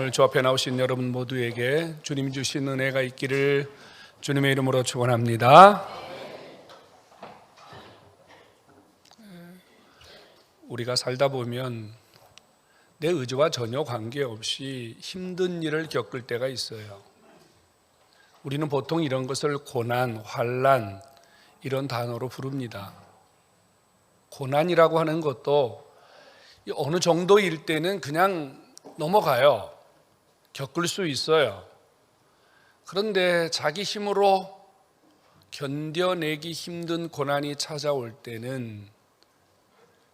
오늘 주 앞에 나오신 여러분 모두에게 주님 주신 은혜가 있기를 주님의 이름으로 축원합니다. 우리가 살다 보면 내 의지와 전혀 관계없이 힘든 일을 겪을 때가 있어요. 우리는 보통 이런 것을 고난, 환난 이런 단어로 부릅니다. 고난이라고 하는 것도 어느 정도일 때는 그냥 넘어가요. 겪을 수 있어요. 그런데 자기 힘으로 견뎌내기 힘든 고난이 찾아올 때는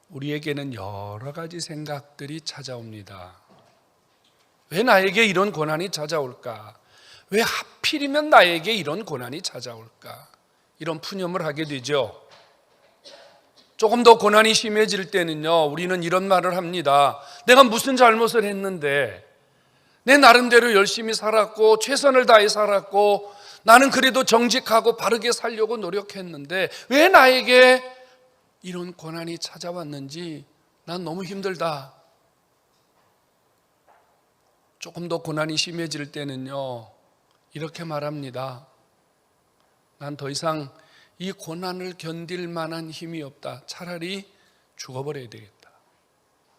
우리에게는 여러 가지 생각들이 찾아옵니다. 왜 나에게 이런 고난이 찾아올까? 왜 하필이면 나에게 이런 고난이 찾아올까? 이런 푸념을 하게 되죠. 조금 더 고난이 심해질 때는요, 우리는 이런 말을 합니다. 내가 무슨 잘못을 했는데, 내 나름대로 열심히 살았고 최선을 다해 살았고 나는 그래도 정직하고 바르게 살려고 노력했는데 왜 나에게 이런 고난이 찾아왔는지 난 너무 힘들다. 조금 더 고난이 심해질 때는요, 이렇게 말합니다. 난 더 이상 이 고난을 견딜 만한 힘이 없다. 차라리 죽어버려야 되겠다.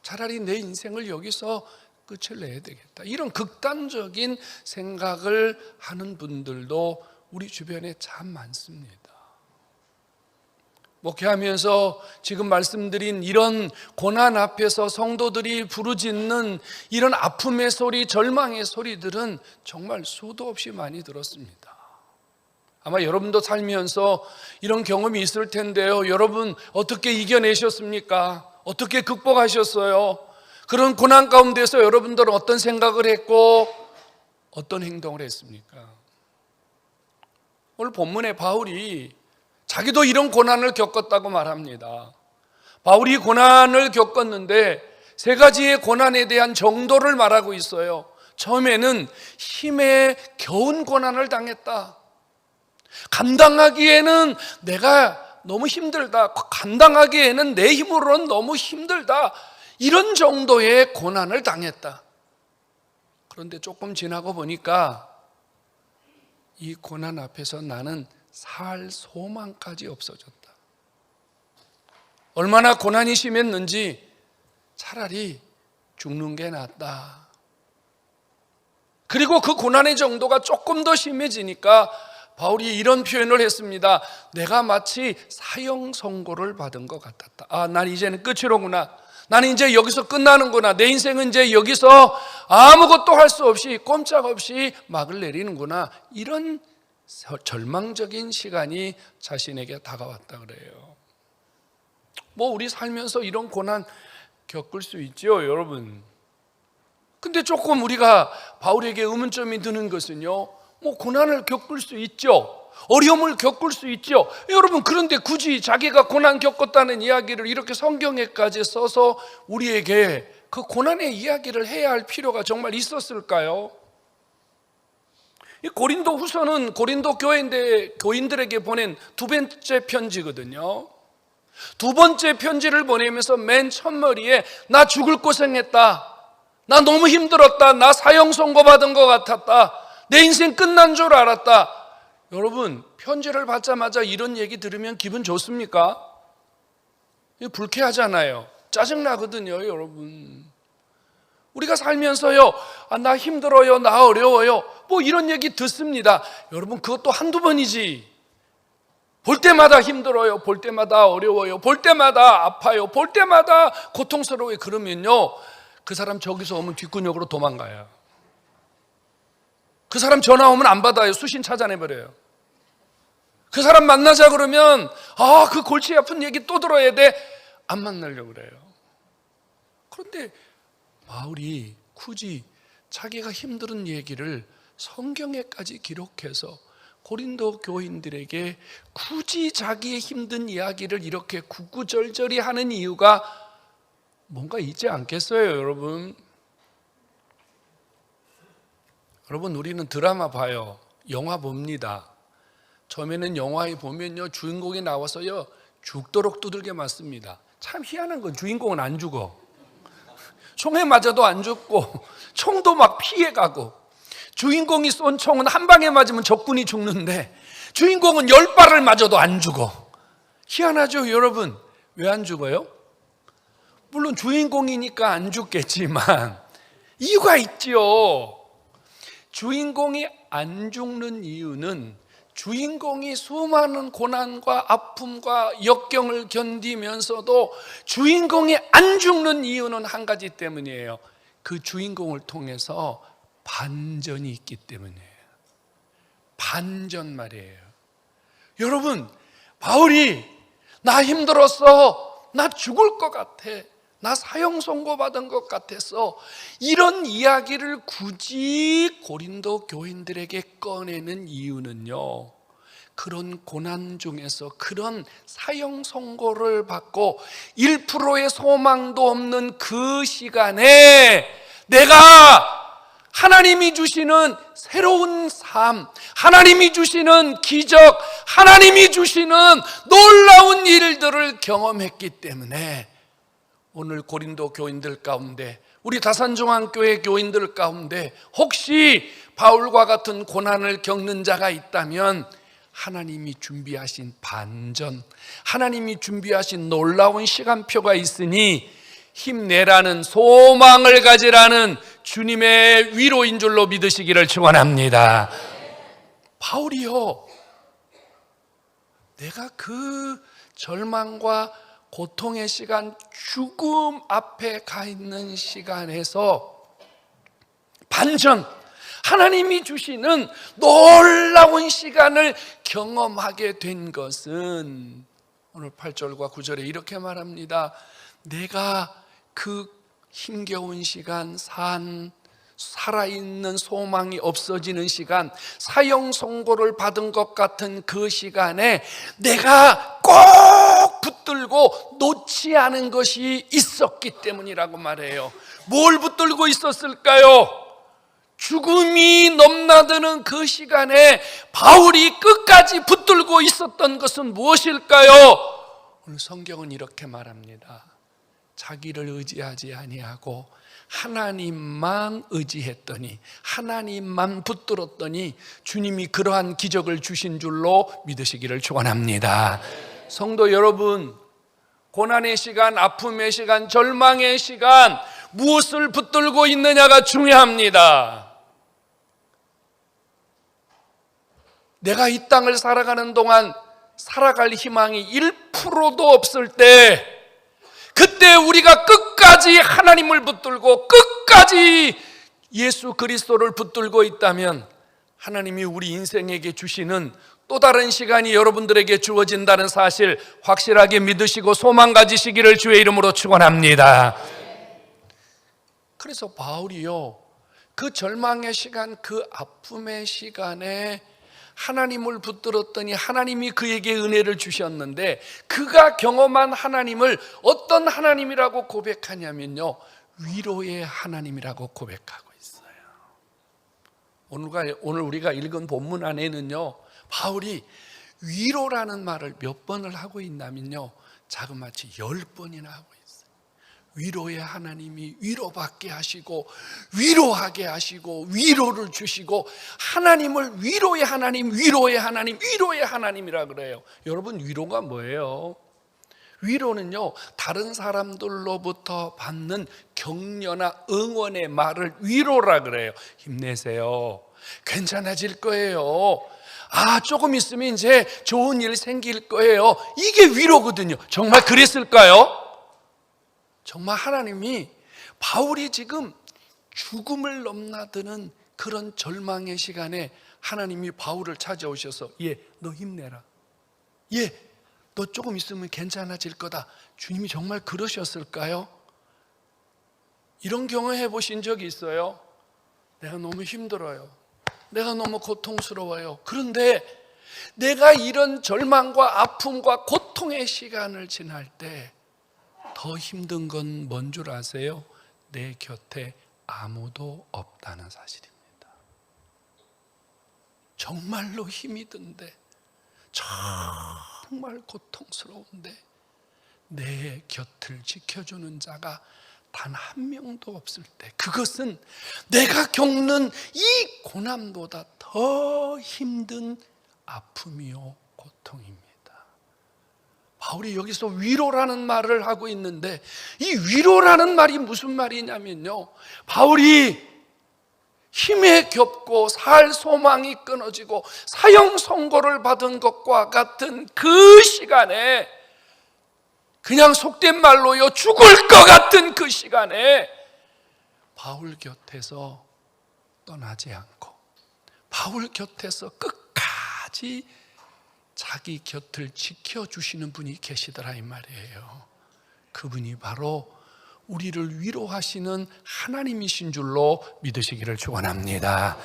차라리 내 인생을 여기서 끝을 내야 되겠다. 이런 극단적인 생각을 하는 분들도 우리 주변에 참 많습니다. 목회하면서 지금 말씀드린 이런 고난 앞에서 성도들이 부르짖는 이런 아픔의 소리, 절망의 소리들은 정말 수도 없이 많이 들었습니다. 아마 여러분도 살면서 이런 경험이 있을 텐데요. 여러분 어떻게 이겨내셨습니까? 어떻게 극복하셨어요? 그런 고난 가운데서 여러분들은 어떤 생각을 했고 어떤 행동을 했습니까? 오늘 본문에 바울이 자기도 이런 고난을 겪었다고 말합니다. 바울이 고난을 겪었는데 세 가지의 고난에 대한 정도를 말하고 있어요. 처음에는 힘에 겨운 고난을 당했다. 감당하기에는 내가 너무 힘들다. 감당하기에는 내 힘으로는 너무 힘들다. 이런 정도의 고난을 당했다. 그런데 조금 지나고 보니까 이 고난 앞에서 나는 살 소망까지 없어졌다. 얼마나 고난이 심했는지 차라리 죽는 게 낫다. 그리고 그 고난의 정도가 조금 더 심해지니까 바울이 이런 표현을 했습니다. 내가 마치 사형 선고를 받은 것 같았다. 아, 난 이제는 끝이로구나. 나는 이제 여기서 끝나는구나. 내 인생은 이제 여기서 아무것도 할 수 없이 꼼짝없이 막을 내리는구나. 이런 절망적인 시간이 자신에게 다가왔다 그래요. 뭐 우리 살면서 이런 고난 겪을 수 있죠, 여러분. 근데 조금 우리가 바울에게 의문점이 드는 것은요, 뭐 고난을 겪을 수 있죠. 어려움을 겪을 수 있죠. 여러분, 그런데 굳이 자기가 고난 겪었다는 이야기를 이렇게 성경에까지 써서 우리에게 그 고난의 이야기를 해야 할 필요가 정말 있었을까요? 이 고린도 후서는 고린도 교인들에게 보낸 두 번째 편지거든요. 두 번째 편지를 보내면서 맨 첫머리에 나 죽을 고생했다. 나 너무 힘들었다. 나 사형 선고받은 것 같았다. 내 인생 끝난 줄 알았다. 여러분, 편지를 받자마자 이런 얘기 들으면 기분 좋습니까? 불쾌하잖아요. 짜증나거든요, 여러분. 우리가 살면서요, 나 힘들어요, 나 어려워요, 뭐 이런 얘기 듣습니다. 여러분, 그것도 한두 번이지. 볼 때마다 힘들어요, 볼 때마다 어려워요, 볼 때마다 아파요, 볼 때마다 고통스러워요. 그러면요, 그 사람 저기서 오면 뒷구녕으로 도망가요. 그 사람 전화 오면 안 받아요. 수신 찾아내버려요. 그 사람 만나자 그러면 그 골치 아픈 얘기 또 들어야 돼. 안 만나려고 그래요. 그런데 바울이 굳이 자기가 힘든 얘기를 성경에까지 기록해서 고린도 교인들에게 굳이 자기의 힘든 이야기를 이렇게 구구절절히 하는 이유가 뭔가 있지 않겠어요, 여러분? 여러분, 우리는 드라마 봐요. 영화 봅니다. 처음에는 영화에 보면요, 주인공이 나와서요 죽도록 두들겨 맞습니다. 참 희한한 건 주인공은 안 죽어. 총에 맞아도 안 죽고 총도 막 피해가고, 주인공이 쏜 총은 한 방에 맞으면 적군이 죽는데 주인공은 10발을 맞아도 안 죽어. 희한하죠 여러분? 왜 안 죽어요? 물론 주인공이니까 안 죽겠지만 이유가 있지요. 주인공이 안 죽는 이유는 주인공이 수많은 고난과 아픔과 역경을 견디면서도 주인공이 안 죽는 이유는 한 가지 때문이에요. 그 주인공을 통해서 반전이 있기 때문이에요. 반전 말이에요. 여러분, 바울이 나 힘들었어, 나 죽을 것 같아, 나 사형 선고받은 것 같아서 이런 이야기를 굳이 고린도 교인들에게 꺼내는 이유는요, 그런 고난 중에서 그런 사형 선고를 받고 1%의 소망도 없는 그 시간에 내가 하나님이 주시는 새로운 삶, 하나님이 주시는 기적, 하나님이 주시는 놀라운 일들을 경험했기 때문에 오늘 고린도 교인들 가운데, 우리 다산중앙교회 교인들 가운데 혹시 바울과 같은 고난을 겪는 자가 있다면 하나님이 준비하신 반전, 하나님이 준비하신 놀라운 시간표가 있으니 힘내라는, 소망을 가지라는 주님의 위로인 줄로 믿으시기를 축원합니다. 바울이요, 내가 그 절망과 고통의 시간, 죽음 앞에 가 있는 시간에서 반전, 하나님이 주시는 놀라운 시간을 경험하게 된 것은 오늘 8절과 9절에 이렇게 말합니다. 내가 그 힘겨운 시간, 살아있는 소망이 없어지는 시간, 사형 선고를 받은 것 같은 그 시간에 내가 꼭 붙들고 놓지 않은 것이 있었기 때문이라고 말해요. 뭘 붙들고 있었을까요? 죽음이 넘나드는 그 시간에 바울이 끝까지 붙들고 있었던 것은 무엇일까요? 오늘 성경은 이렇게 말합니다. 자기를 의지하지 아니하고 하나님만 의지했더니, 하나님만 붙들었더니 주님이 그러한 기적을 주신 줄로 믿으시기를 축원합니다. 성도 여러분, 고난의 시간, 아픔의 시간, 절망의 시간, 무엇을 붙들고 있느냐가 중요합니다. 내가 이 땅을 살아가는 동안 살아갈 희망이 1%도 없을 때, 그때 우리가 끝까지 하나님을 붙들고 끝까지 예수 그리스도를 붙들고 있다면 하나님이 우리 인생에게 주시는 또 다른 시간이 여러분들에게 주어진다는 사실 확실하게 믿으시고 소망 가지시기를 주의 이름으로 축원합니다. 그래서 바울이요, 그 절망의 시간, 그 아픔의 시간에 하나님을 붙들었더니 하나님이 그에게 은혜를 주셨는데, 그가 경험한 하나님을 어떤 하나님이라고 고백하냐면요, 위로의 하나님이라고 고백하고 있어요. 오늘 우리가 읽은 본문 안에는요, 바울이 위로라는 말을 몇 번을 하고 있냐면요, 자그마치 10번이나 하고 있어요. 위로의 하나님이 위로받게 하시고 위로하게 하시고 위로를 주시고, 하나님을 위로의 하나님, 위로의 하나님, 위로의 하나님이라 그래요. 여러분, 위로가 뭐예요? 위로는요, 다른 사람들로부터 받는 격려나 응원의 말을 위로라 그래요. 힘내세요, 괜찮아질 거예요, 조금 있으면 이제 좋은 일 생길 거예요, 이게 위로거든요. 정말 그랬을까요? 정말 하나님이 바울이 지금 죽음을 넘나드는 그런 절망의 시간에 하나님이 바울을 찾아오셔서, 너 힘내라, 너 조금 있으면 괜찮아질 거다, 주님이 정말 그러셨을까요? 이런 경험해 보신 적이 있어요? 내가 너무 힘들어요, 내가 너무 고통스러워요. 그런데 내가 이런 절망과 아픔과 고통의 시간을 지날 때 더 힘든 건 뭔 줄 아세요? 내 곁에 아무도 없다는 사실입니다. 정말로 힘이 든데, 정말 고통스러운데 내 곁을 지켜주는 자가 단 한 명도 없을 때, 그것은 내가 겪는 이 고난보다 더 힘든 아픔이요 고통입니다. 바울이 여기서 위로라는 말을 하고 있는데, 이 위로라는 말이 무슨 말이냐면요, 바울이 힘에 겹고 살 소망이 끊어지고 사형 선고를 받은 것과 같은 그 시간에, 그냥 속된 말로요, 죽을 것 같은 그 시간에 바울 곁에서 떠나지 않고 바울 곁에서 끝까지 자기 곁을 지켜주시는 분이 계시더라 이 말이에요. 그분이 바로 우리를 위로하시는 하나님이신 줄로 믿으시기를 축원합니다.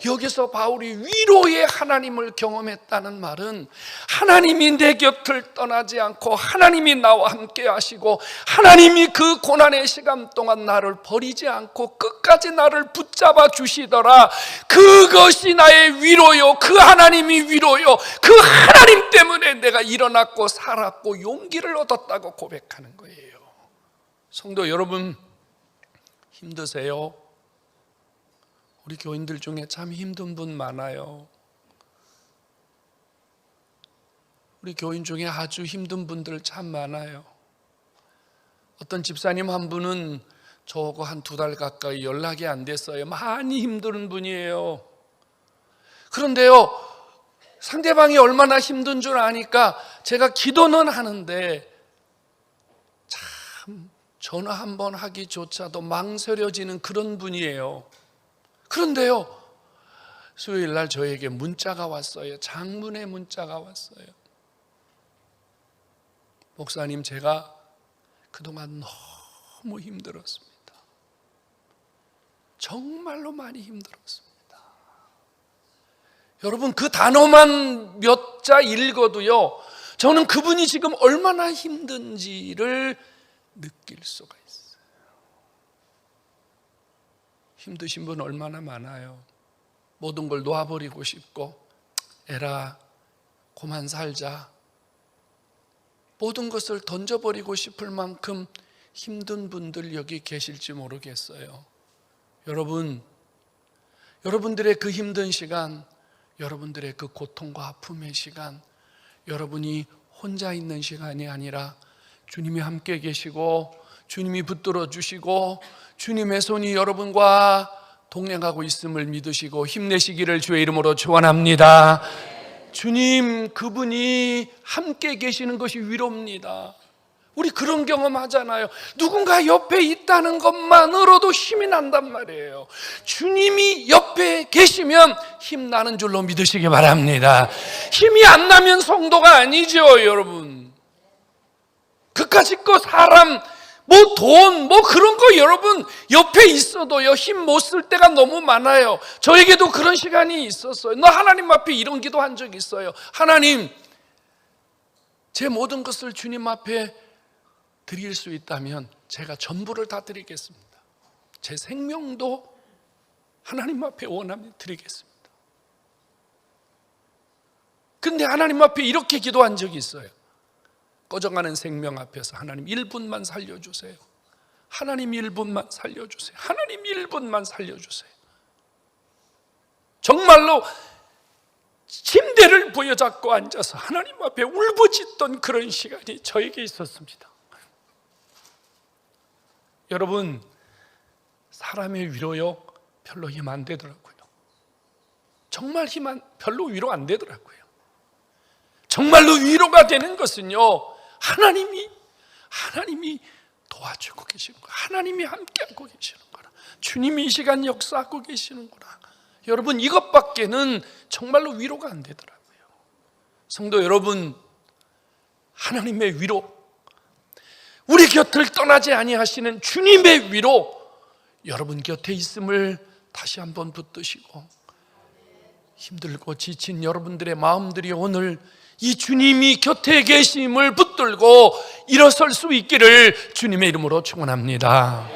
여기서 바울이 위로의 하나님을 경험했다는 말은, 하나님이 내 곁을 떠나지 않고 하나님이 나와 함께 하시고 하나님이 그 고난의 시간 동안 나를 버리지 않고 끝까지 나를 붙잡아 주시더라, 그것이 나의 위로요, 그 하나님이 위로요, 그 하나님 때문에 내가 일어났고 살았고 용기를 얻었다고 고백하는 거예요. 성도 여러분, 힘드세요? 우리 교인들 중에 참 힘든 분 많아요. 우리 교인 중에 아주 힘든 분들 참 많아요. 어떤 집사님 한 분은 저하고 한 2달 가까이 연락이 안 됐어요. 많이 힘든 분이에요. 그런데요, 상대방이 얼마나 힘든 줄 아니까 제가 기도는 하는데 참 전화 한 번 하기조차도 망설여지는 그런 분이에요. 그런데요, 수요일 날 저에게 문자가 왔어요. 장문의 문자가 왔어요. 목사님, 제가 그동안 너무 힘들었습니다. 정말로 많이 힘들었습니다. 여러분, 그 단어만 몇 자 읽어도요, 저는 그분이 지금 얼마나 힘든지를 느낄 수가 있어요. 힘드신 분 얼마나 많아요. 모든 걸 놓아버리고 싶고, 에라 그만 살자, 모든 것을 던져버리고 싶을 만큼 힘든 분들 여기 계실지 모르겠어요. 여러분, 여러분들의 그 힘든 시간, 여러분들의 그 고통과 아픔의 시간, 여러분이 혼자 있는 시간이 아니라 주님이 함께 계시고 주님이 붙들어 주시고 주님의 손이 여러분과 동행하고 있음을 믿으시고 힘내시기를 주의 이름으로 축원합니다. 주님, 그분이 함께 계시는 것이 위로입니다. 우리 그런 경험 하잖아요. 누군가 옆에 있다는 것만으로도 힘이 난단 말이에요. 주님이 옆에 계시면 힘나는 줄로 믿으시기 바랍니다. 힘이 안 나면 성도가 아니죠, 여러분. 그까짓 거 사람, 뭐 돈, 뭐 그런 거 여러분 옆에 있어도요, 힘 못 쓸 때가 너무 많아요. 저에게도 그런 시간이 있었어요. 너 하나님 앞에 이런 기도 한 적 있어요. 하나님, 제 모든 것을 주님 앞에 드릴 수 있다면 제가 전부를 다 드리겠습니다. 제 생명도 하나님 앞에 원하면 드리겠습니다. 근데 하나님 앞에 이렇게 기도한 적이 있어요. 꺼져가는 생명 앞에서 하나님 1분만 살려주세요. 하나님 1분만 살려주세요. 하나님 1분만 살려주세요. 정말로 침대를 부여잡고 앉아서 하나님 앞에 울부짖던 그런 시간이 저에게 있었습니다. 여러분, 사람의 위로요, 별로 힘 안 되더라고요. 정말 별로 위로 안 되더라고요. 정말로 위로가 되는 것은요, 하나님이 도와주고 계시는 거야. 하나님이 함께하고 계시는 거라. 주님이 이 시간 역사하고 계시는 거라. 여러분, 이것밖에는 정말로 위로가 안 되더라고요. 성도 여러분, 하나님의 위로, 우리 곁을 떠나지 아니하시는 주님의 위로, 여러분 곁에 있음을 다시 한번 붙드시고, 힘들고 지친 여러분들의 마음들이 오늘 이 주님이 곁에 계심을 붙들고 일어설 수 있기를 주님의 이름으로 축원합니다.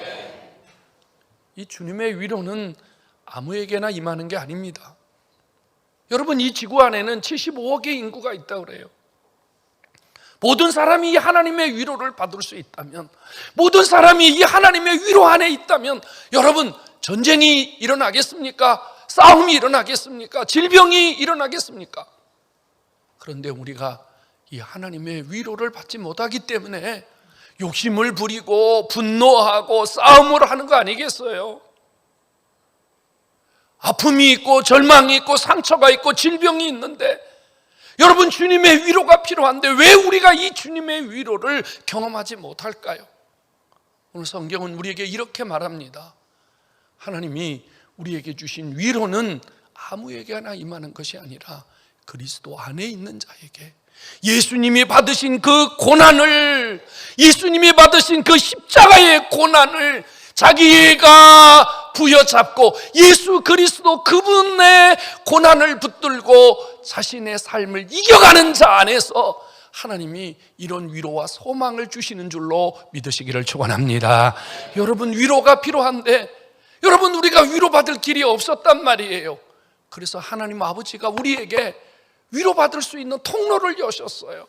이 주님의 위로는 아무에게나 임하는 게 아닙니다. 여러분, 이 지구 안에는 75억의 인구가 있다고 그래요. 모든 사람이 이 하나님의 위로를 받을 수 있다면, 모든 사람이 이 하나님의 위로 안에 있다면, 여러분, 전쟁이 일어나겠습니까? 싸움이 일어나겠습니까? 질병이 일어나겠습니까? 그런데 우리가 이 하나님의 위로를 받지 못하기 때문에 욕심을 부리고 분노하고 싸움을 하는 거 아니겠어요? 아픔이 있고 절망이 있고 상처가 있고 질병이 있는데, 여러분, 주님의 위로가 필요한데 왜 우리가 이 주님의 위로를 경험하지 못할까요? 오늘 성경은 우리에게 이렇게 말합니다. 하나님이 우리에게 주신 위로는 아무에게나 임하는 것이 아니라 그리스도 안에 있는 자에게, 예수님이 받으신 그 고난을, 예수님이 받으신 그 십자가의 고난을 자기가 부여잡고 예수 그리스도 그분의 고난을 붙들고 자신의 삶을 이겨가는 자 안에서 하나님이 이런 위로와 소망을 주시는 줄로 믿으시기를 축원합니다. 여러분, 위로가 필요한데, 여러분, 우리가 위로받을 길이 없었단 말이에요. 그래서 하나님 아버지가 우리에게 위로받을 수 있는 통로를 여셨어요.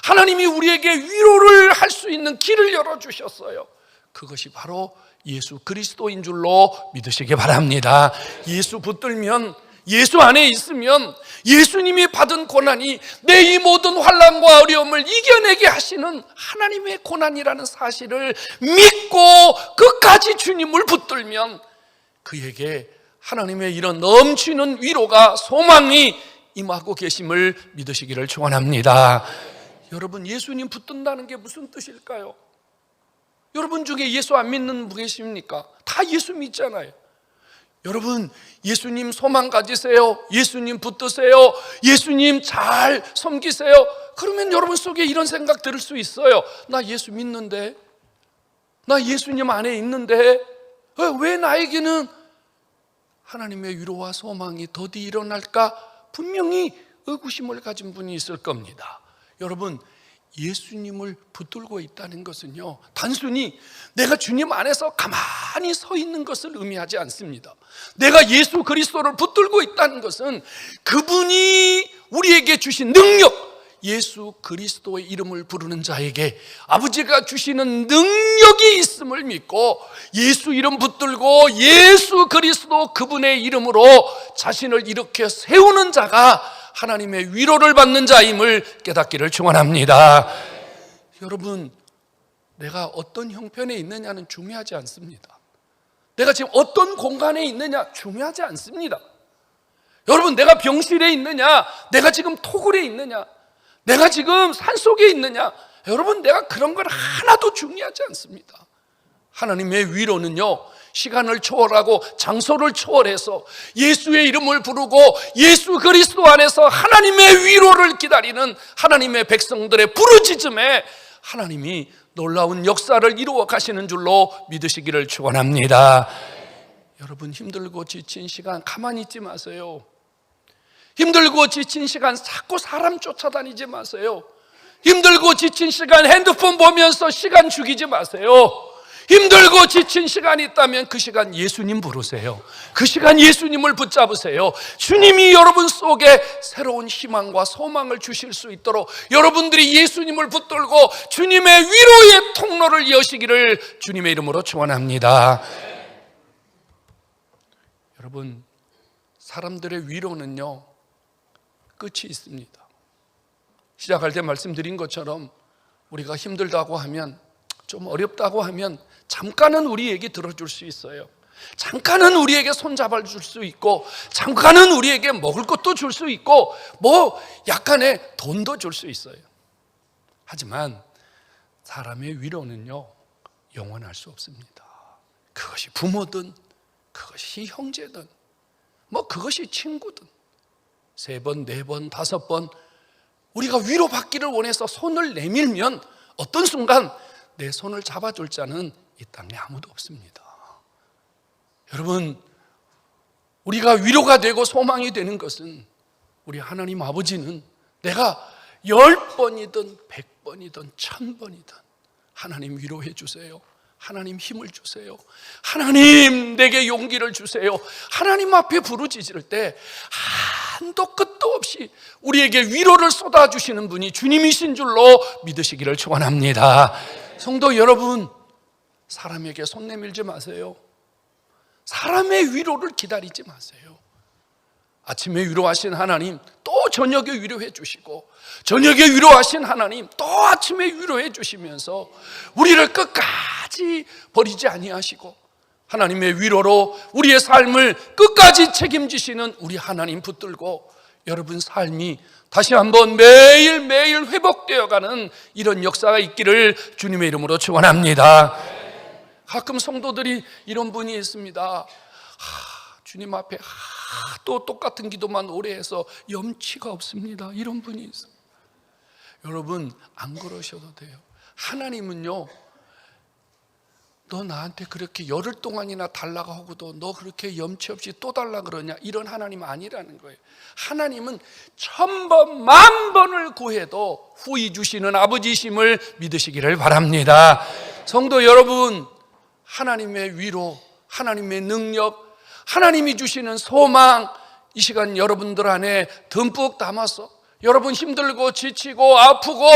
하나님이 우리에게 위로를 할 수 있는 길을 열어주셨어요. 그것이 바로 예수 그리스도인 줄로 믿으시기 바랍니다. 예수 붙들면, 예수 안에 있으면 예수님이 받은 고난이 내 이 모든 환난과 어려움을 이겨내게 하시는 하나님의 고난이라는 사실을 믿고 끝까지 주님을 붙들면 그에게 하나님의 이런 넘치는 위로가, 소망이 임하고 계심을 믿으시기를 축원합니다. 여러분, 예수님 붙든다는 게 무슨 뜻일까요? 여러분 중에 예수 안 믿는 분 계십니까? 다 예수 믿잖아요. 여러분, 예수님 소망 가지세요. 예수님 붙드세요. 예수님 잘 섬기세요. 그러면 여러분 속에 이런 생각 들을 수 있어요. 나 예수 믿는데, 나 예수님 안에 있는데 왜 나에게는 하나님의 위로와 소망이 더디 일어날까? 분명히 의구심을 가진 분이 있을 겁니다. 여러분, 예수님을 붙들고 있다는 것은요, 단순히 내가 주님 안에서 가만히 서 있는 것을 의미하지 않습니다. 내가 예수 그리스도를 붙들고 있다는 것은 그분이 우리에게 주신 능력, 예수 그리스도의 이름을 부르는 자에게 아버지가 주시는 능력이 있음을 믿고 예수 이름 붙들고 예수 그리스도 그분의 이름으로 자신을 이렇게 세우는 자가 하나님의 위로를 받는 자임을 깨닫기를 축원합니다. 여러분, 내가 어떤 형편에 있느냐는 중요하지 않습니다. 내가 지금 어떤 공간에 있느냐 중요하지 않습니다. 여러분, 내가 병실에 있느냐, 내가 지금 토굴에 있느냐, 내가 지금 산속에 있느냐, 여러분, 내가 그런 건 하나도 중요하지 않습니다. 하나님의 위로는요, 시간을 초월하고 장소를 초월해서 예수의 이름을 부르고 예수 그리스도 안에서 하나님의 위로를 기다리는 하나님의 백성들의 부르짖음에 하나님이 놀라운 역사를 이루어 가시는 줄로 믿으시기를 축원합니다. 여러분, 힘들고 지친 시간 가만히 있지 마세요. 힘들고 지친 시간 자꾸 사람 쫓아다니지 마세요. 힘들고 지친 시간 핸드폰 보면서 시간 죽이지 마세요. 힘들고 지친 시간이 있다면 그 시간 예수님 부르세요. 그 시간 예수님을 붙잡으세요. 주님이 여러분 속에 새로운 희망과 소망을 주실 수 있도록 여러분들이 예수님을 붙들고 주님의 위로의 통로를 여시기를 주님의 이름으로 축원합니다. 여러분, 사람들의 위로는요, 끝이 있습니다. 시작할 때 말씀드린 것처럼 우리가 힘들다고 하면, 좀 어렵다고 하면 잠깐은 우리 얘기 들어줄 수 있어요. 잠깐은 우리에게 손잡아 줄 수 있고, 잠깐은 우리에게 먹을 것도 줄 수 있고, 약간의 돈도 줄 수 있어요. 하지만 사람의 위로는요, 영원할 수 없습니다. 그것이 부모든 그것이 형제든 그것이 친구든 3번, 4번, 5번 우리가 위로받기를 원해서 손을 내밀면 어떤 순간 내 손을 잡아줄 자는 이 땅에 아무도 없습니다. 여러분, 우리가 위로가 되고 소망이 되는 것은 우리 하나님 아버지는 내가 10번이든 100번이든 1000번이든 하나님 위로해 주세요. 하나님 힘을 주세요. 하나님 내게 용기를 주세요. 하나님 앞에 부르짖을 때 한도 끝도 없이 우리에게 위로를 쏟아주시는 분이 주님이신 줄로 믿으시기를 축원합니다. 성도 여러분, 사람에게 손 내밀지 마세요. 사람의 위로를 기다리지 마세요. 아침에 위로하신 하나님 또 저녁에 위로해 주시고, 저녁에 위로하신 하나님 또 아침에 위로해 주시면서 우리를 끝까지 버리지 아니하시고 하나님의 위로로 우리의 삶을 끝까지 책임지시는 우리 하나님 붙들고 여러분 삶이 다시 한번 매일매일 회복되어가는 이런 역사가 있기를 주님의 이름으로 축원합니다. 가끔 성도들이 이런 분이 있습니다. 주님 앞에 또 똑같은 기도만 오래 해서 염치가 없습니다. 이런 분이 있어요. 여러분, 안 그러셔도 돼요. 하나님은요, 너 나한테 그렇게 열흘 동안이나 달라고 하고도 너 그렇게 염치 없이 또 달라 그러냐, 이런 하나님 아니라는 거예요. 하나님은 1000번 만번을 구해도 후히 주시는 아버지심을 믿으시기를 바랍니다. 성도 여러분, 하나님의 위로, 하나님의 능력, 하나님이 주시는 소망, 이 시간 여러분들 안에 듬뿍 담아서 여러분 힘들고 지치고 아프고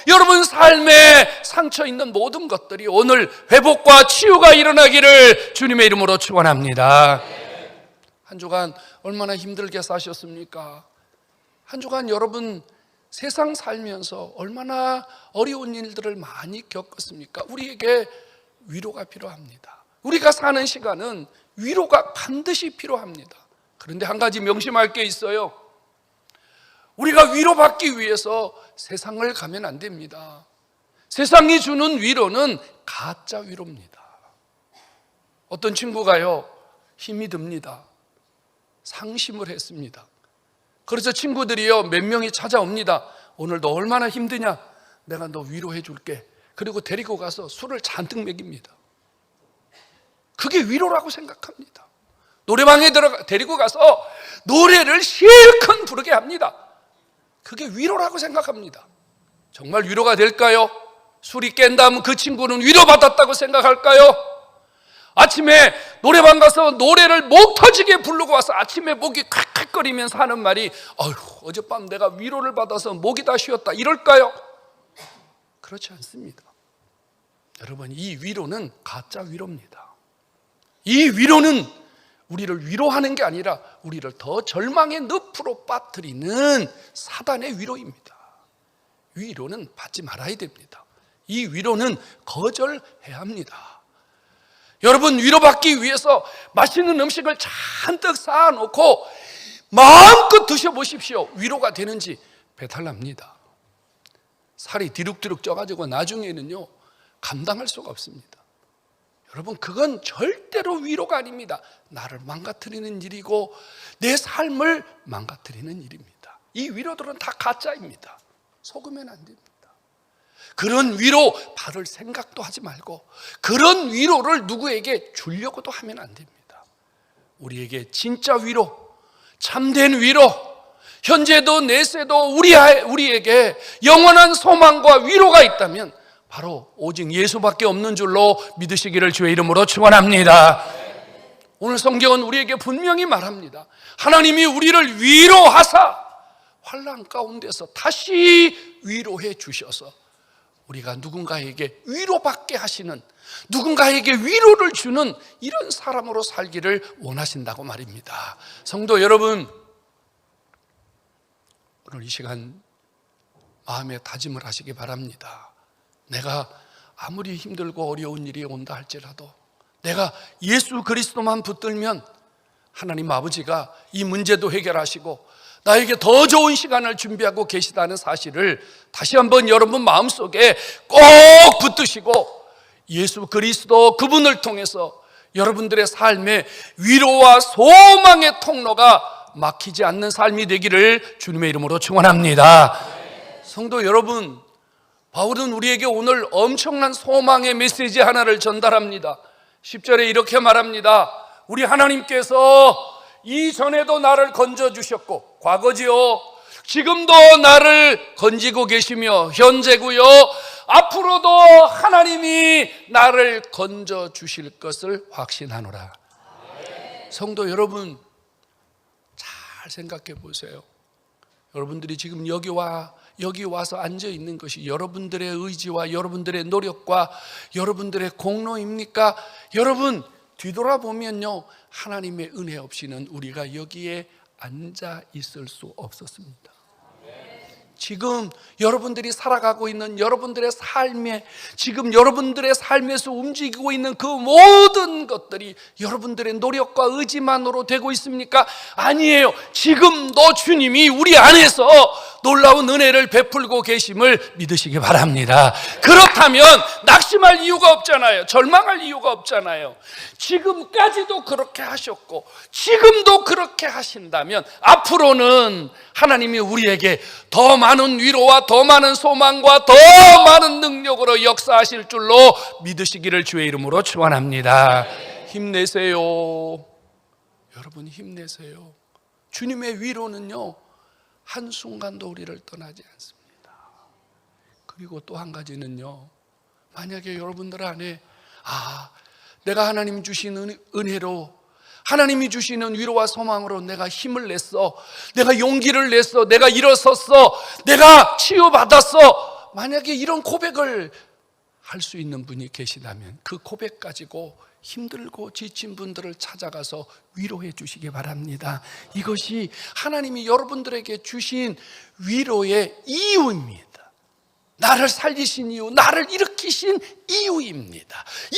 여러분 삶에 상처 있는 모든 것들이 오늘 회복과 치유가 일어나기를 주님의 이름으로 축원합니다. 한 주간 얼마나 힘들게 사셨습니까? 한 주간 여러분 세상 살면서 얼마나 어려운 일들을 많이 겪었습니까? 우리에게 위로가 필요합니다. 우리가 사는 시간은 위로가 반드시 필요합니다. 그런데 한 가지 명심할 게 있어요. 우리가 위로받기 위해서 세상을 가면 안 됩니다. 세상이 주는 위로는 가짜 위로입니다. 어떤 친구가요, 힘이 듭니다. 상심을 했습니다. 그래서 친구들이요, 몇 명이 찾아옵니다. 오늘 너 얼마나 힘드냐? 내가 너 위로해 줄게. 그리고 데리고 가서 술을 잔뜩 먹입니다. 그게 위로라고 생각합니다. 노래방에 데리고 가서 노래를 실컷 부르게 합니다. 그게 위로라고 생각합니다. 정말 위로가 될까요? 술이 깬다면 그 친구는 위로받았다고 생각할까요? 아침에 노래방 가서 노래를 목 터지게 부르고 와서 아침에 목이 칵칵거리면서 하는 말이 어휴, 어젯밤 내가 위로를 받아서 목이 다 쉬었다, 이럴까요? 그렇지 않습니다. 여러분, 이 위로는 가짜 위로입니다. 이 위로는 우리를 위로하는 게 아니라 우리를 더 절망의 늪으로 빠뜨리는 사단의 위로입니다. 위로는 받지 말아야 됩니다. 이 위로는 거절해야 합니다. 여러분, 위로받기 위해서 맛있는 음식을 잔뜩 쌓아놓고 마음껏 드셔보십시오. 위로가 되는지 배탈 납니다. 살이 디룩디룩 쪄가지고 나중에는요, 감당할 수가 없습니다. 여러분, 그건 절대로 위로가 아닙니다. 나를 망가뜨리는 일이고 내 삶을 망가뜨리는 일입니다. 이 위로들은 다 가짜입니다. 속으면 안 됩니다. 그런 위로 받을 생각도 하지 말고 그런 위로를 누구에게 주려고도 하면 안 됩니다. 우리에게 진짜 위로, 참된 위로, 현재도 내세도 우리에게 영원한 소망과 위로가 있다면 바로 오직 예수밖에 없는 줄로 믿으시기를 주의 이름으로 축원합니다. 오늘 성경은 우리에게 분명히 말합니다. 하나님이 우리를 위로하사 환난 가운데서 다시 위로해 주셔서 우리가 누군가에게 위로받게 하시는, 누군가에게 위로를 주는 이런 사람으로 살기를 원하신다고 말입니다. 성도 여러분, 오늘 이 시간 마음에 다짐을 하시기 바랍니다. 내가 아무리 힘들고 어려운 일이 온다 할지라도 내가 예수 그리스도만 붙들면 하나님 아버지가 이 문제도 해결하시고 나에게 더 좋은 시간을 준비하고 계시다는 사실을 다시 한번 여러분 마음속에 꼭 붙드시고 예수 그리스도 그분을 통해서 여러분들의 삶에 위로와 소망의 통로가 막히지 않는 삶이 되기를 주님의 이름으로 축원합니다. 성도 여러분, 바울은 우리에게 오늘 엄청난 소망의 메시지 하나를 전달합니다. 10절에 이렇게 말합니다. 우리 하나님께서 이전에도 나를 건져주셨고, 과거지요, 지금도 나를 건지고 계시며 현재고요, 앞으로도 하나님이 나를 건져주실 것을 확신하노라. 성도 여러분, 잘 잘 생각해 보세요. 여러분들이 지금 여기 와서 앉아 있는 것이 여러분들의 의지와 여러분들의 노력과 여러분들의 공로입니까? 여러분 뒤돌아보면요, 하나님의 은혜 없이는 우리가 여기에 앉아 있을 수 없었습니다. 지금 여러분들이 살아가고 있는 여러분들의 삶에, 지금 여러분들의 삶에서 움직이고 있는 그 모든 것들이 여러분들의 노력과 의지만으로 되고 있습니까? 아니에요. 지금도 주님이 우리 안에서 놀라운 은혜를 베풀고 계심을 믿으시기 바랍니다. 그렇다면 낙심할 이유가 없잖아요. 절망할 이유가 없잖아요. 지금까지도 그렇게 하셨고 지금도 그렇게 하신다면 앞으로는 하나님이 우리에게 더 많은 위로와 더 많은 소망과 더 많은 능력으로 역사하실 줄로 믿으시기를 주의 이름으로 축원합니다. 힘내세요. 여러분 힘내세요. 주님의 위로는요, 한순간도 우리를 떠나지 않습니다. 그리고 또 한 가지는요, 만약에 여러분들 안에 내가 하나님 주신 은혜로, 하나님이 주시는 위로와 소망으로 내가 힘을 냈어, 내가 용기를 냈어, 내가 일어섰어, 내가 치유받았어, 만약에 이런 고백을 할 수 있는 분이 계시다면 그 고백 가지고 힘들고 지친 분들을 찾아가서 위로해 주시기 바랍니다. 이것이 하나님이 여러분들에게 주신 위로의 이유입니다. 나를 살리신 이유, 나를 일으키신 이유입니다. 이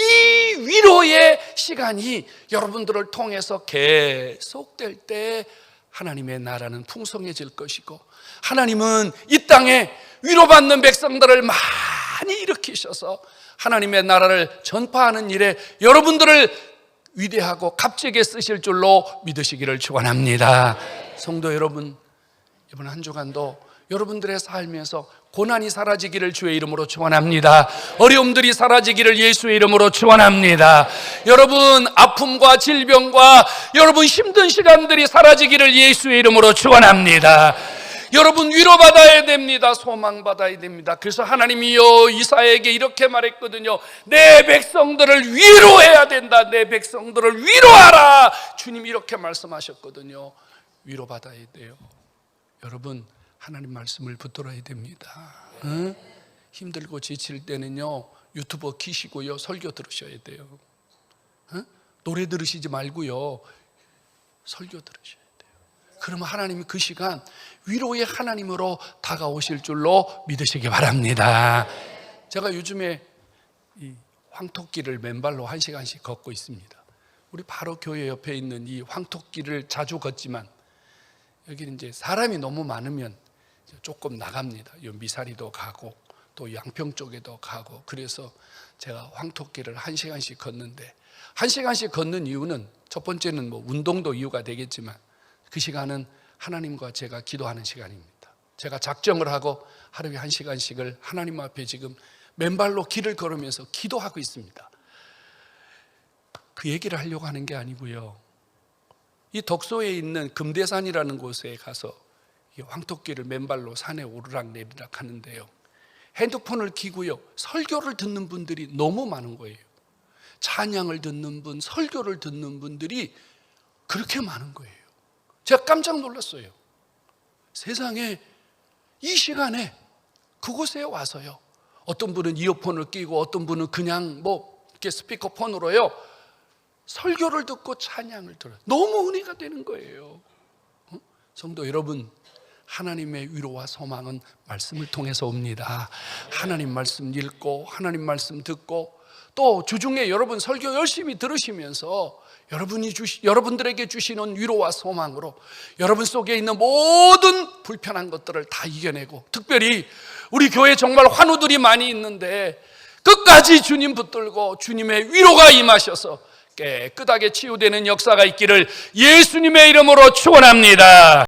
위로의 시간이 여러분들을 통해서 계속될 때 하나님의 나라는 풍성해질 것이고, 하나님은 이 땅에 위로받는 백성들을 많이 일으키셔서 하나님의 나라를 전파하는 일에 여러분들을 위대하고 값지게 쓰실 줄로 믿으시기를 축원합니다. 성도 여러분, 이번 한 주간도 여러분들의 삶에서 고난이 사라지기를 주의 이름으로 축원합니다. 어려움들이 사라지기를 예수의 이름으로 축원합니다. 여러분 아픔과 질병과 여러분 힘든 시간들이 사라지기를 예수의 이름으로 축원합니다. 여러분 위로받아야 됩니다. 소망받아야 됩니다. 그래서 하나님이요 이사야에게 이렇게 말했거든요. 내 백성들을 위로해야 된다. 내 백성들을 위로하라. 주님이 이렇게 말씀하셨거든요. 위로받아야 돼요. 여러분 하나님 말씀을 붙들어야 됩니다. 응? 힘들고 지칠 때는요, 유튜브 키시고요, 설교 들으셔야 돼요. 응? 노래 들으시지 말고요, 설교 들으셔야 돼요. 그러면 하나님이 그 시간 위로의 하나님으로 다가오실 줄로 믿으시기 바랍니다. 제가 요즘에 이 황토길을 맨발로 1시간씩 걷고 있습니다. 우리 바로 교회 옆에 있는 이 황토길을 자주 걷지만 여기는 이제 사람이 너무 많으면 조금 나갑니다. 미사리도 가고 또 양평 쪽에도 가고, 그래서 제가 황토길을 1시간씩 걷는데, 1시간씩 걷는 이유는 첫 번째는 뭐 운동도 이유가 되겠지만 그 시간은 하나님과 제가 기도하는 시간입니다. 제가 작정을 하고 하루에 1시간씩을 하나님 앞에 지금 맨발로 길을 걸으면서 기도하고 있습니다. 그 얘기를 하려고 하는 게 아니고요, 이 덕소에 있는 금대산이라는 곳에 가서 황토길을 맨발로 산에 오르락 내리락 하는데요, 핸드폰을 켜고요, 설교를 듣는 분들이 너무 많은 거예요. 찬양을 듣는 분, 설교를 듣는 분들이 그렇게 많은 거예요. 제가 깜짝 놀랐어요. 세상에 이 시간에 그곳에 와서요, 어떤 분은 이어폰을 끼고 어떤 분은 그냥 뭐 이렇게 스피커폰으로요 설교를 듣고 찬양을 들어요. 너무 은혜가 되는 거예요. 성도 여러분, 하나님의 위로와 소망은 말씀을 통해서 옵니다. 하나님 말씀 읽고 하나님 말씀 듣고, 또 주중에 여러분 설교 열심히 들으시면서 여러분들에게 주시는 위로와 소망으로 여러분 속에 있는 모든 불편한 것들을 다 이겨내고, 특별히 우리 교회 정말 환우들이 많이 있는데 끝까지 주님 붙들고 주님의 위로가 임하셔서 깨끗하게 치유되는 역사가 있기를 예수님의 이름으로 축원합니다.